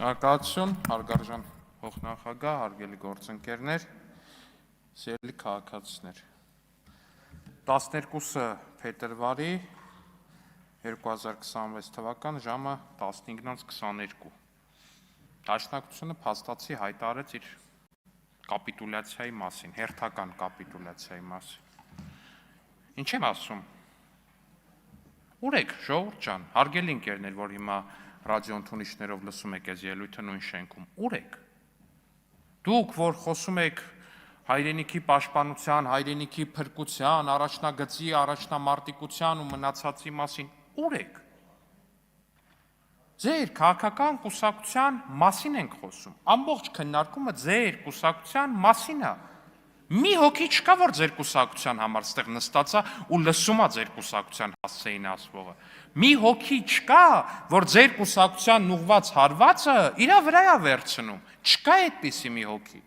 Շնորհակալություն, հարգարժան փոխնախագահ, հարգելի գործընկերներ, սիրելի քաղաքացիներ։ 12 փետրվարի 2026 թվական ժամը 15:22 Դաշնակցությունը փաստացի հայտարարեց իր կապիտուլյացիայի մասին, հերթական կապիտուլյացիայի մասին։ Ինչ եմ ասում։ Ուր եք, ժողովուրդ ջան, հարգելի ընկերներ, որ հիմա ռադիոընդունիչներով լսում եք այս ելույթը նույն շենքում, ուր եք։ Դուք, որ խոսում եք հայրենիքի պաշտպանության, հայրենիքի փրկության, առաջնագծի, առաջնամարտիկության ու մնացածի մասին, ուր եք։ Ձեր քաղաքական կուսակցության մասին ենք խոսում։ Ամբողջ քննարկումը ձեր կուսակցության մասին է։ Մի հոգի չկա, որ ձեր կուսակցության համար ստեղ նստած է ու լսում է ձեր կուսակցության հասցեին ասվողը։ Մի հոգի չկա, որ ձեր կուսակցության ուղված հարվածը իր վրա է վերցնում։ Չկա այդպիսի մի հոգի։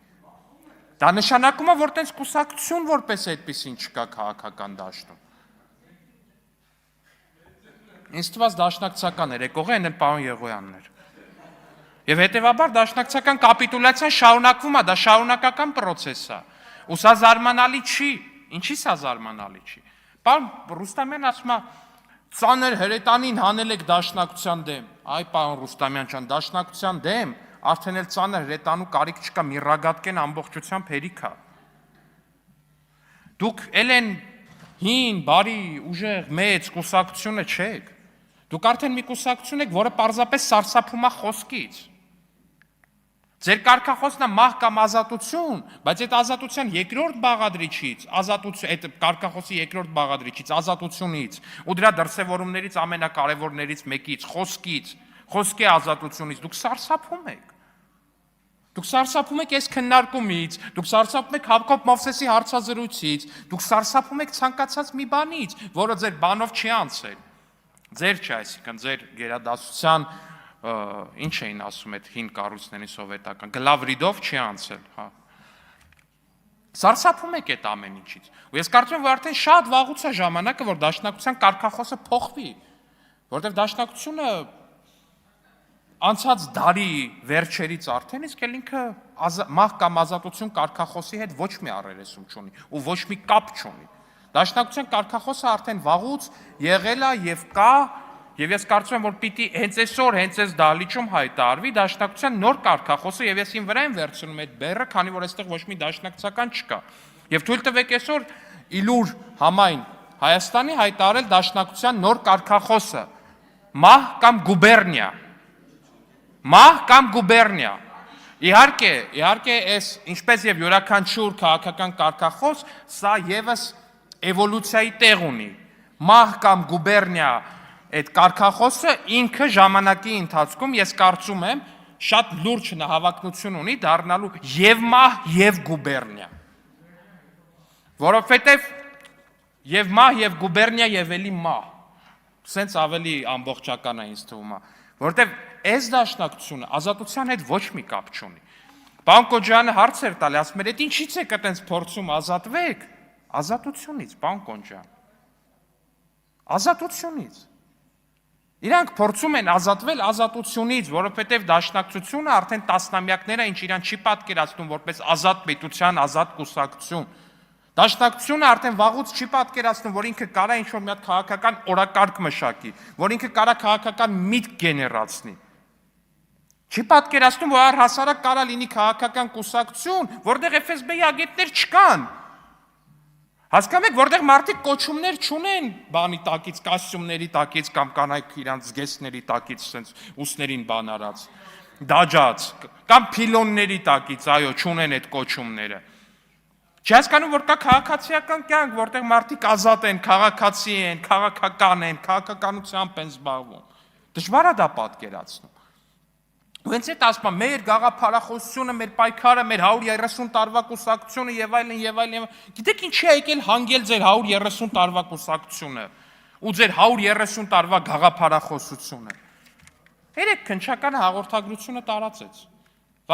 Դա նշանակում է, որ տենց կուսակցություն որպես այդպիսին չկա քաղաքական դաշտում։ Ինձ թվաց դաշնակցական երեկող են պարոն Եղոյանն էր։ Եվ հետևաբար դաշնակցական կապիտուլյացիան շարունակվում է, դա շարունակական պրոցես է։ Ու սա զարմանալի չի, ինչի սա զարմանալի չի։ Պարոն Ռուստամյանն ասում է, ծանր հրետանին հանել եք դաշնակցության դեմ։ Այ պարոն Ռուստամյան ջան, դաշնակցության դեմ արդեն էլ ծանր հրետանու կարիք չկա, միրրագատկեն ամբողջությամբ հերիք է։ Դուք էլ են հին, բարի, ուժեղ, մեծ կուսակցությունը չեք։ Դուք արդեն մի կուսակցություն եք, որը պարզապես սարսափում է խոսքից։ Ձեր կարգախոսն է մահ կամ ազատություն, բայց այդ ազատության երկրորդ բաղադրիչից, այդ կարգախոսի երկրորդ բաղադրիչից, ազատությունից ու դրա դրսևորումներից ամենակարևորներից մեկից, խոսքի ազատությունից դուք սարսափում եք։ Դուք սարսափում եք այս քննարկումից, դուք սարսափում եք Հակոբ Մովսեսի հարցազրույցից, դուք սարսափում եք ցանկացած մի բանից, որը ձեր բանով չի անցել։ Ձեր չէ, այսինքն ձեր գերադասության ինչ էին ասում այդ հին կառույցների սովետական, գլավրիդով չի անցել, հա։ Սարսափում եք այդ ամեն ինչից։ Ու ես կարծում եմ, որ արդեն շատ վաղուց է ժամանակը, որ դաշնակցության կարգախոսը փոխվի, որտեղ դաշնակցությունը անցած դարի վերջերից արդեն իսկ էլ ինքը մահ կամ ազատություն կարգախոսի հետ ոչ մի առերեսում չունի ու ոչ մի կապ չունի։ Դաշնակցության կարգախոսը արդեն վաղուց եղել է եւ կա, եւ ես կարծում եմ, որ պիտի հենց այսօր, հենց այս դահլիճում հայտարարվի դաշնակցության նոր կարգախոսը եւ ես ին վրա եմ վերցնում այդ բեռը, քանի որ այստեղ ոչ մի դաշնակցական չկա։ Եվ թույլ տվեք այսօր իլուր համայն Հայաստանի հայտարարել դաշնակցության նոր կարգախոսը՝ մահ կամ գուբերնիա։ Մահ կամ գուբերնիա։ Իհարկե, այս ինչպես եւ յուրաքանչյուր քաղաքական կարգախոս, սա եւս էվոլյուցիայի տեղ ունի։ Մահ կամ գուբերնիա այդ կարգախոսը ինքը ժամանակի ընթացքում ես կարծում եմ շատ լուրջ հավակնություն ունի դառնալու եւ մահ եւ գուբերնիա։ Որովհետեւ եւ մահ եւ գուբերնիա եւ էլի մահ։ Սենց ավելի ամբողջական է ինձ թվում է, որովհետեւ այս դաշնակցությունը ազատության հետ ոչ մի կապ չունի։ Պարոն Կոջյանը հարց էր տալի, ասում էր, «Էդ ինչից եք այտենց փորձում ազատվեք»։ Ազատությունից, պարոն Կոջյան։ Ազատությունից։ Իրանք փորձում են ազատվել ազատությունից, որովհետև դաշնակցությունը արդեն տասնամյակներ է, ինչ իրան չի պատկերացնում որպես ազատ պետության, ազատ կուսակցություն։ Դաշնակցությունը արդեն վաղուց չի պատկերացնում, որ ինքը կարա ինչ-որ մի հատ քաղաքական օրակարգ մշակի, որ ինքը կարա քաղաքական միտք գեներացնի։ Չի պատկերացնում, որ առհասարակ կարա լինի քաղաքական կուսակցություն, որտեղ FSB-ի ագետներ չկան։ Հասկանում եք, որտեղ մարդիկ կոչումներ չունեն բանի տակից, կոստյումների տակից կամ կանայք իրանց զգեստների տակից, սենց ուսներին բան արած, դաջած, կամ փիլոնների տակից, այո, չունեն այդ կոչումները։ Չի հասկանում, որ կա քաղաքացիական կյանք, որտեղ մարդիկ ազատ են, քաղաքացի են, քաղաքական են, քաղաքականությամբ են զբաղվում։ Դժվար է դա պատկերացնում։ Ու հենց այդ ասում եմ, մեր գաղափարախոսությունը, մեր պայքարը, մեր 130 տարվա կուսակցությունը եւ այլն։ Գիտեք ինչի է եկել հանգել ձեր 130 տարվա կուսակցությունը ու ձեր 130 տարվա գաղափարախոսությունը։ Երեք քննչական հաղորդագրությունը տարածեց։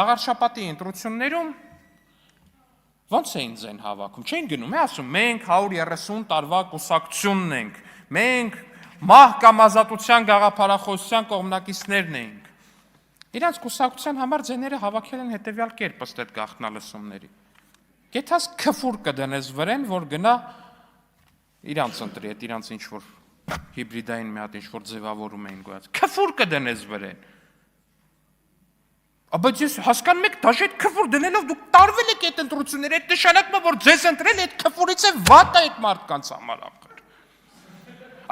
Վաղարշաբաթի ընտրություններում ո՞նց էին ձեն հավաքում։ Չէին գնում, ասում մենք 130 տարվա կուսակցությունն ենք։ Մենք մահ կամ ազատության գաղափարախոսության կողմնակիցներն ենք։ Իրանց կուսակցության համար ձեները հավաքել են հետևյալ կերպ ըստ այդ գաղտնալսումների։ Գեթաս քֆուր կդնես վրեն, որ գնա իրանց ընտրի, այդ իրանց ինչ որ հիբրիդային մի հատ ինչ որ ձևավորում էին գոյած։ Քֆուր կդնես վրեն։ Բայց ես հասկանում եք, դաժե այդ քֆուր դնելով դուք տարվել եք այդ ընտրությունները, այդ նշանակում է, որ ձեզ ընտրել այդ քֆուրից է վատ է այդ մարդկանց համար ախր։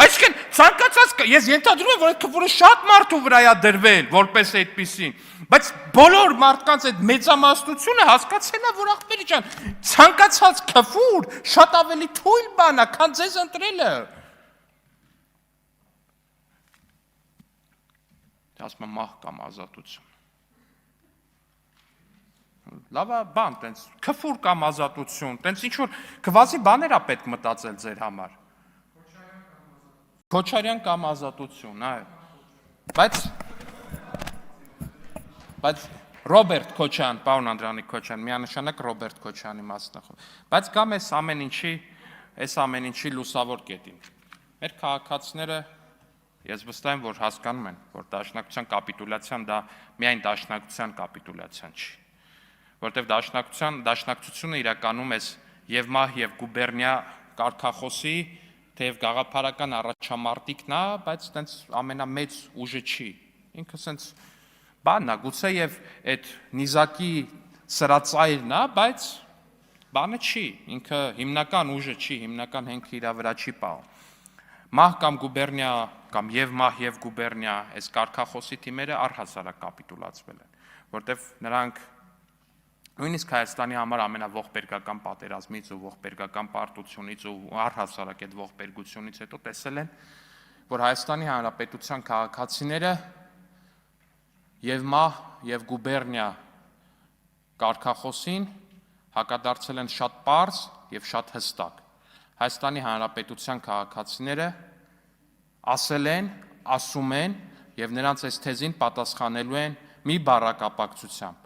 Այսինքն ցանկացած ես ենթադրում եմ, որ այդ քֆուրը շատ մարդու վրա է դրվել, որպես այդպեսին, բայց բոլոր մարդկանց այդ մեծամասնությունը հասկացել է, որ ախպերի ջան, ցանկացած քֆուր շատ ավելի թույլ բան է, քան ձեզ ընտրելը։ Ասում եմ մահ կամ ազատություն։ Լավ է բան, տենց քֆուր կամ ազատություն, տենց ինչ որ քվազի բաներ է պետք մտածել ձեր համար։ Քոչարյան կամ ազատություն, այ։ Բայց Ռոբերտ Քոչարյան, պարոն Անդրանիկ Քոչարյան, միանշանակ Ռոբերտ Քոչարյանի մասնախոս։ Բայց կամ այս ամեն ինչի լուսավոր կետին։ Մեր քաղաքացիները ես վստահ եմ, որ հասկանում են, որ դաշնակցության կապիտուլյացիան դա միայն դաշնակցության կապիտուլյացիան չի, որտեղ դաշնակցությունը իրականում է եւ մահ եւ գուբերնիա կարգախոսի թեև գաղափարական առաջամարտիկն է, բայց տենց ամենամեծ ուժը չի։ Ինքը սենց բանն է, գուցե եւ այդ նիզակի սրածայրն է, բայց բանը չի, ինքը հիմնական ուժը չի, հիմնական հենքը իր վրա չի պահում։ Մահ կամ գուբերնիա կամ եւ մահ եւ գուբերնիա այս կարգախոսի թիմերը առհասարակ կապիտուլացվել են, որտեվ նրանք նույնիսկ Հայաստանի համար ամենաողբերգական պատերազմից ու ողբերգական պարտությունից ու առհասարակ այդ ողբերգությունից հետո տեսել են, որ Հայաստանի Հանրապետության քաղաքացիները եւ մահ եւ գուբերնիա կարգախոսին հակադարձել են շատ պարզ եւ շատ հստակ։ Հայաստանի Հանրապետության քաղաքացիները ասել են, ասում են եւ նրանց այս թեզին պատասխանելու են մի բառակապակցությամբ.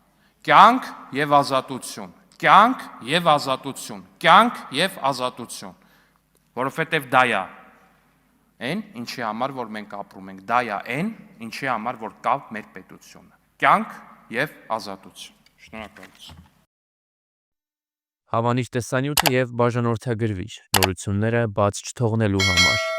կյանք եւ ազատություն, կյանք եւ ազատություն, կյանք եւ ազատություն, որովհետեւ դա է այն, ինչի համար որ մենք ապրում ենք, դա է այն, ինչի համար որ կա մեր պետությունը, կյանք եւ ազատություն։ Շնորհակալություն։ Հավանիչ տեսանյութը եւ բաժանորդագրվիչ նորությունները բաց չթողնելու համար